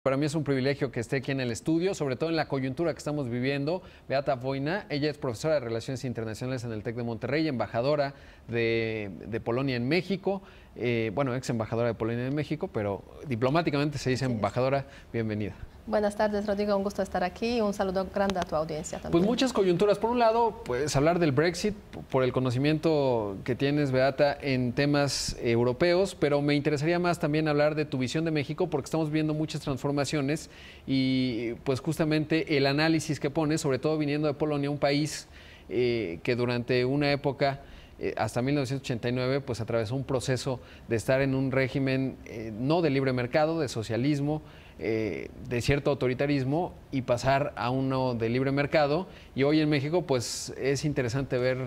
Para mí es un privilegio que esté aquí en el estudio, sobre todo en la coyuntura que estamos viviendo. Beata Wojna, ella es profesora de Relaciones Internacionales en el TEC de Monterrey, embajadora de Polonia en México, bueno, ex embajadora de Polonia en México, pero diplomáticamente se dice embajadora. Bienvenida. Buenas tardes, Rodrigo, un gusto estar aquí y un saludo grande a tu audiencia también. Pues muchas coyunturas. Por un lado, pues hablar del Brexit, por el conocimiento que tienes, Beata, en temas europeos, pero me interesaría más también hablar de tu visión de México, porque estamos viendo muchas transformaciones y pues justamente el análisis que pones, sobre todo viniendo de Polonia, un país que durante una época hasta 1989 pues atravesó un proceso de estar en un régimen no de libre mercado, de socialismo, de cierto autoritarismo, y pasar a uno de libre mercado, y hoy en México pues es interesante ver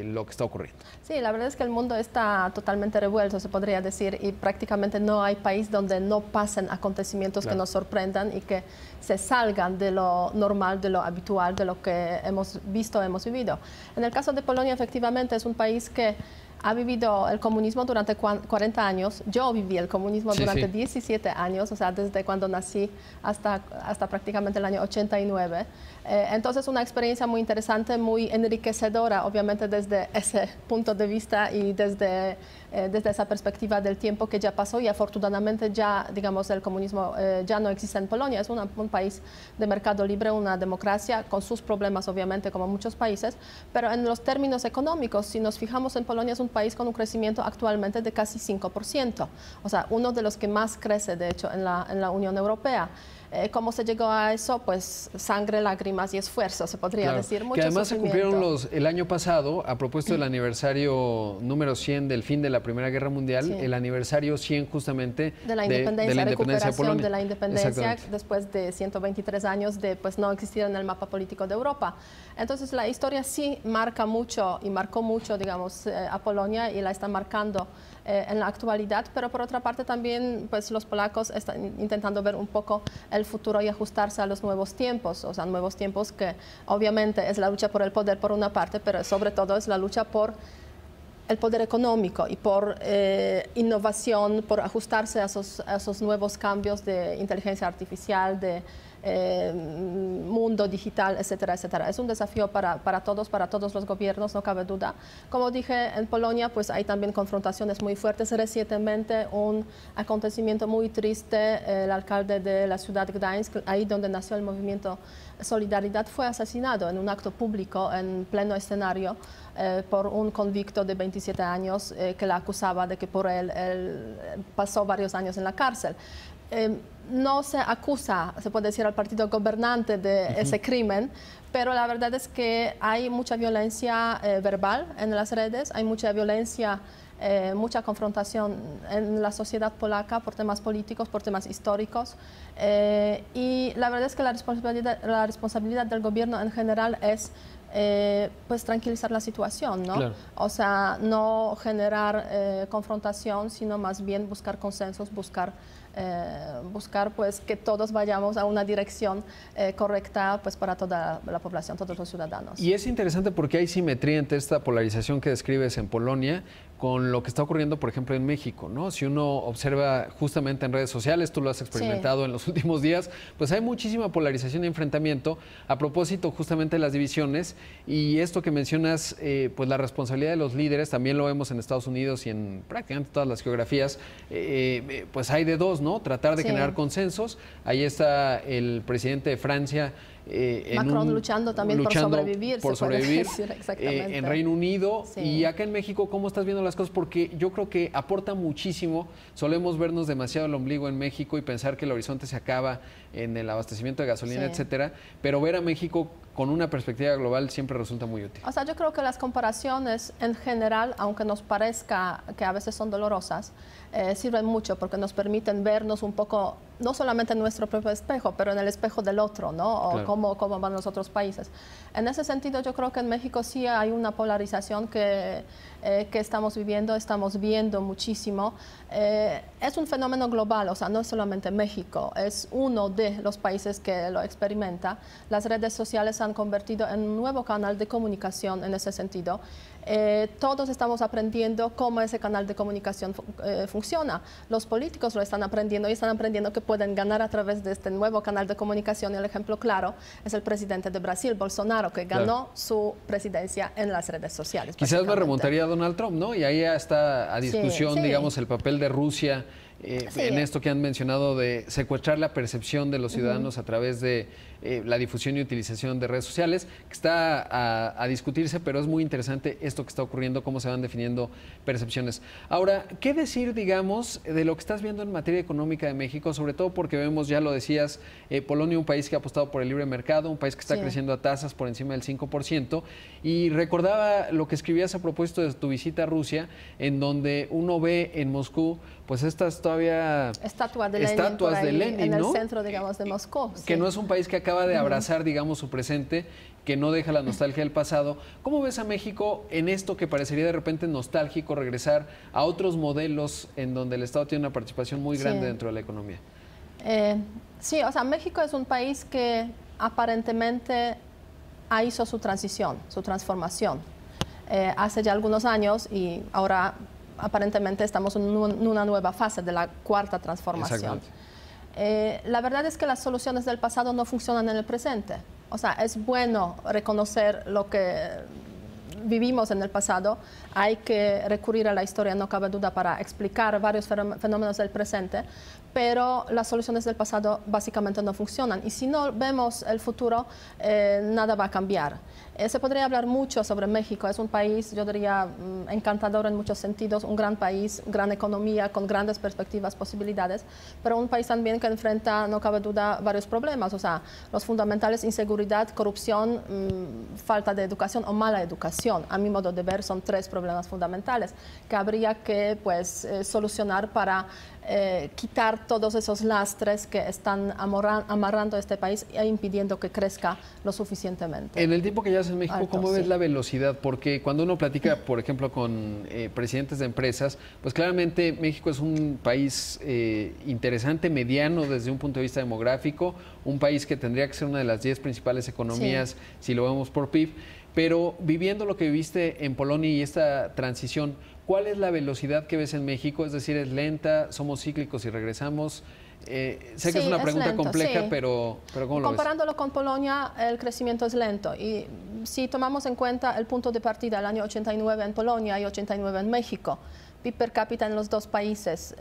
lo que está ocurriendo. Sí, la verdad es que el mundo está totalmente revuelto, se podría decir, y prácticamente no hay país donde no pasen acontecimientos que nos sorprendan y que se salgan de lo normal, de lo habitual, de lo que hemos visto, hemos vivido. En el caso de Polonia, efectivamente, es un país que ha vivido el comunismo durante 40 años. Yo viví el comunismo durante 17 años, o sea, desde cuando nací hasta prácticamente el año 89. Entonces, una experiencia muy interesante, muy enriquecedora, obviamente desde ese punto de vista y desde esa perspectiva del tiempo que ya pasó, y afortunadamente ya, digamos, el comunismo ya no existe en Polonia. Es un país de mercado libre, una democracia con sus problemas, obviamente, como muchos países, pero en los términos económicos, si nos fijamos en Polonia, es un país con un crecimiento actualmente de casi 5%, o sea, uno de los que más crece, de hecho, en la Unión Europea. ¿Cómo se llegó a eso? Pues sangre, lágrimas y esfuerzo, se podría decir. Mucho que además sufrimiento. Se cumplieron el año pasado, a propósito del aniversario número 100 del fin de la Primera Guerra Mundial, el aniversario 100 justamente de la independencia, de Polonia. De la independencia después de 123 años de pues no existir en el mapa político de Europa. Entonces la historia sí marca mucho y marcó mucho, digamos, a Polonia, y la está marcando en la actualidad, pero por otra parte también pues los polacos están intentando ver un poco el futuro y ajustarse a los nuevos tiempos, o sea, nuevos tiempos que obviamente es la lucha por el poder por una parte, pero sobre todo es la lucha por el poder económico y por innovación, por ajustarse a esos nuevos cambios de inteligencia artificial, de mundo digital, etcétera, etcétera. Es un desafío para todos los gobiernos, no cabe duda. Como dije, en Polonia pues hay también confrontaciones muy fuertes. Recientemente un acontecimiento muy triste, el alcalde de la ciudad Gdańsk, ahí donde nació el movimiento Solidaridad, fue asesinado en un acto público, en pleno escenario, por un convicto de 27 años que la acusaba de que por él pasó varios años en la cárcel. No se acusa, se puede decir, al partido gobernante de ese crimen, pero la verdad es que hay mucha violencia verbal en las redes, hay mucha violencia, mucha confrontación en la sociedad polaca por temas políticos, por temas históricos, y la verdad es que la responsabilidad del gobierno en general es pues tranquilizar la situación, ¿no? Claro. O sea, no generar confrontación, sino más bien buscar consensos, buscar pues que todos vayamos a una dirección correcta pues para toda la población, todos los ciudadanos. Y es interesante porque hay simetría entre esta polarización que describes en Polonia con lo que está ocurriendo, por ejemplo, en México, ¿no? Si uno observa justamente en redes sociales, tú lo has experimentado en los últimos días, pues hay muchísima polarización y enfrentamiento a propósito justamente de las divisiones, y esto que mencionas, pues la responsabilidad de los líderes, también lo vemos en Estados Unidos y en prácticamente todas las geografías, pues hay de dos, ¿no? Tratar de generar consensos. Ahí está el presidente de Francia, Macron luchando también por sobrevivir, decir, exactamente. En Reino Unido, y acá en México, ¿cómo estás viendo las cosas? Porque yo creo que aporta muchísimo. Solemos vernos demasiado el ombligo en México y pensar que el horizonte se acaba en el abastecimiento de gasolina, etcétera, pero ver a México con una perspectiva global siempre resulta muy útil. O sea, yo creo que las comparaciones en general, aunque nos parezca que a veces son dolorosas, sirven mucho porque nos permiten vernos un poco, no solamente en nuestro propio espejo, pero en el espejo del otro, ¿no? O cómo van los otros países. En ese sentido, yo creo que en México sí hay una polarización que estamos viendo muchísimo. Es un fenómeno global, o sea, no es solamente México, es uno de los países que lo experimenta. Las redes sociales han convertido en un nuevo canal de comunicación en ese sentido. Todos estamos aprendiendo cómo ese canal de comunicación funciona. Los políticos lo están aprendiendo y están aprendiendo que pueden ganar a través de este nuevo canal de comunicación. Y el ejemplo claro es el presidente de Brasil, Bolsonaro, que ganó su presidencia en las redes sociales. Quizás me remontaría a Donald Trump, ¿no? Y ahí ya está a discusión, sí. digamos, el papel de Rusia en esto que han mencionado de secuestrar la percepción de los ciudadanos a través de la difusión y utilización de redes sociales, que está a discutirse, pero es muy interesante esto que está ocurriendo, cómo se van definiendo percepciones. Ahora, ¿qué decir, digamos, de lo que estás viendo en materia económica de México? Sobre todo porque vemos, ya lo decías, Polonia, un país que ha apostado por el libre mercado, un país que está creciendo a tasas por encima del 5%, y recordaba lo que escribías a propósito de tu visita a Rusia, en donde uno ve en Moscú pues estas todavía estatuas de Lenin, en el centro, digamos, de Moscú. Que no es un país que acaba de abrazar, digamos, su presente, que no deja la nostalgia del pasado. ¿Cómo ves a México en esto que parecería de repente nostálgico, regresar a otros modelos en donde el Estado tiene una participación muy grande dentro de la economía? Sí, o sea, México es un país que aparentemente hizo su transición, su transformación. Hace ya algunos años y ahora aparentemente estamos en una nueva fase de la cuarta transformación. La verdad es que las soluciones del pasado no funcionan en el presente. O sea, es bueno reconocer lo que vivimos en el pasado. Hay que recurrir a la historia, no cabe duda, para explicar varios fenómenos del presente, pero las soluciones del pasado básicamente no funcionan. Y si no vemos el futuro, nada va a cambiar. Se podría hablar mucho sobre México. Es un país, yo diría, encantador en muchos sentidos, un gran país, gran economía, con grandes perspectivas, posibilidades, pero un país también que enfrenta, no cabe duda, varios problemas. O sea, los fundamentales: inseguridad, corrupción, falta de educación o mala educación. A mi modo de ver, son tres problemas fundamentales que habría que, pues, solucionar para quitar todos esos lastres que están amarrando a este país e impidiendo que crezca lo suficientemente. En el tiempo que llevas en México, ¿cómo ves la velocidad? Porque cuando uno platica, por ejemplo, con presidentes de empresas, pues claramente México es un país interesante, mediano desde un punto de vista demográfico, un país que tendría que ser una de las 10 principales economías si lo vemos por PIB, pero viviendo lo que viviste en Polonia y esta transición, ¿cuál es la velocidad que ves en México? Es decir, ¿es lenta? ¿Somos cíclicos y regresamos? Sé que es una pregunta compleja, pero ¿cómo lo ves? Comparándolo con Polonia, el crecimiento es lento. Y si tomamos en cuenta el punto de partida, el año 89 en Polonia y 89 en México, PIB per cápita en los dos países,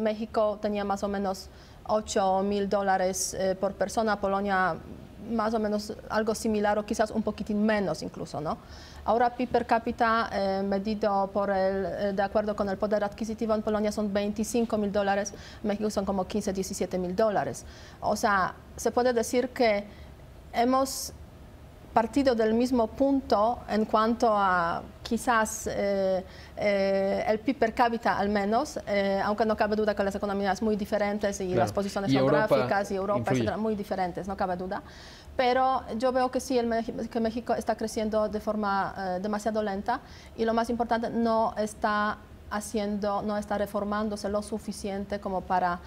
México tenía más o menos $8,000 por persona, Polonia más o menos algo similar o quizás un poquitín menos incluso, ¿no? Ahora PIB per cápita medido por de acuerdo con el poder adquisitivo en Polonia son $25,000, en México son como $15,000, $17,000. O sea, se puede decir que hemos partido del mismo punto en cuanto a quizás el PIB per cápita al menos, aunque no cabe duda que las economías muy diferentes y las posiciones geográficas y Europa, etcétera, muy diferentes, no cabe duda. Pero yo veo que sí, que México está creciendo de forma demasiado lenta y lo más importante, no está reformándose lo suficiente como para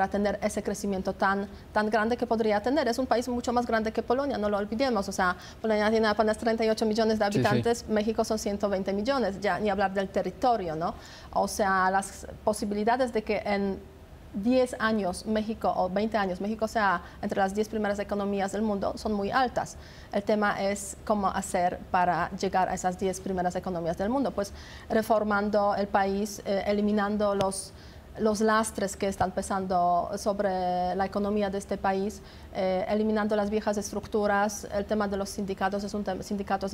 tener ese crecimiento tan grande que podría tener. Es un país mucho más grande que Polonia, no lo olvidemos. O sea, Polonia tiene apenas 38 millones de habitantes, México son 120 millones, ya ni hablar del territorio, ¿no? O sea, las posibilidades de que en 10 años México o 20 años México sea entre las 10 primeras economías del mundo son muy altas. El tema es cómo hacer para llegar a esas 10 primeras economías del mundo, pues reformando el país, eliminando los lastres que están pesando sobre la economía de este país, eliminando las viejas estructuras. El tema de los sindicatos es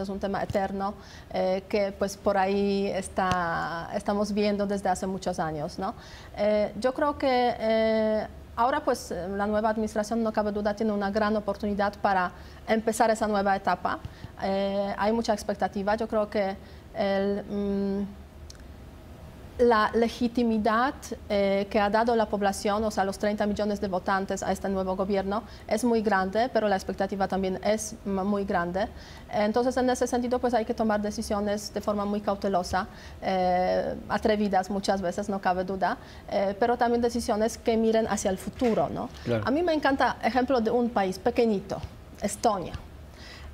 un tema eterno que pues por ahí estamos viendo desde hace muchos años, ¿no? Yo creo que ahora pues la nueva administración, no cabe duda, tiene una gran oportunidad para empezar esa nueva etapa. Hay mucha expectativa. Yo creo que la legitimidad que ha dado la población, o sea, los 30 millones de votantes a este nuevo gobierno, es muy grande, pero la expectativa también es muy grande. Entonces, en ese sentido, pues hay que tomar decisiones de forma muy cautelosa, atrevidas muchas veces, no cabe duda, pero también decisiones que miren hacia el futuro, ¿no? Claro. A mí me encanta el ejemplo de un país pequeñito, Estonia.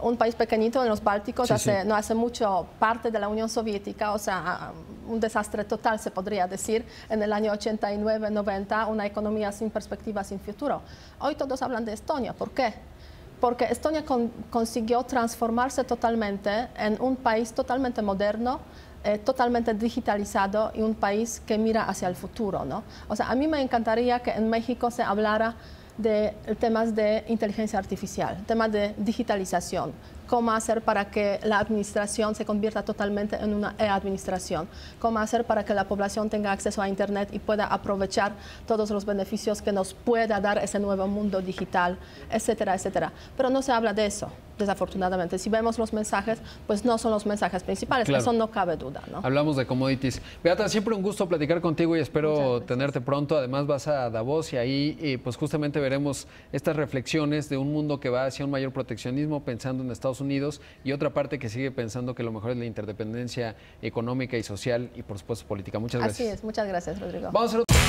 un país pequeñito en los Bálticos, Sí, sí. no hace mucho parte de la Unión Soviética, o sea, un desastre total se podría decir, en el año 89, 90, una economía sin perspectiva, sin futuro. Hoy todos hablan de Estonia, ¿por qué? Porque Estonia consiguió transformarse totalmente en un país totalmente moderno, totalmente digitalizado y un país que mira hacia el futuro, ¿no? O sea, a mí me encantaría que en México se hablara de temas de inteligencia artificial, temas de digitalización, cómo hacer para que la administración se convierta totalmente en una e-administración, cómo hacer para que la población tenga acceso a Internet y pueda aprovechar todos los beneficios que nos pueda dar ese nuevo mundo digital, etcétera, etcétera. Pero no se habla de eso, desafortunadamente. Si vemos los mensajes, pues no son los mensajes principales, Claro. eso no cabe duda, ¿no? Hablamos de commodities. Beata, siempre un gusto platicar contigo y espero tenerte pronto. Además vas a Davos y ahí pues justamente veremos estas reflexiones de un mundo que va hacia un mayor proteccionismo pensando en Estados Unidos y otra parte que sigue pensando que lo mejor es la interdependencia económica y social y por supuesto política. Muchas gracias. Así es, muchas gracias, Rodrigo. Vamos a hacer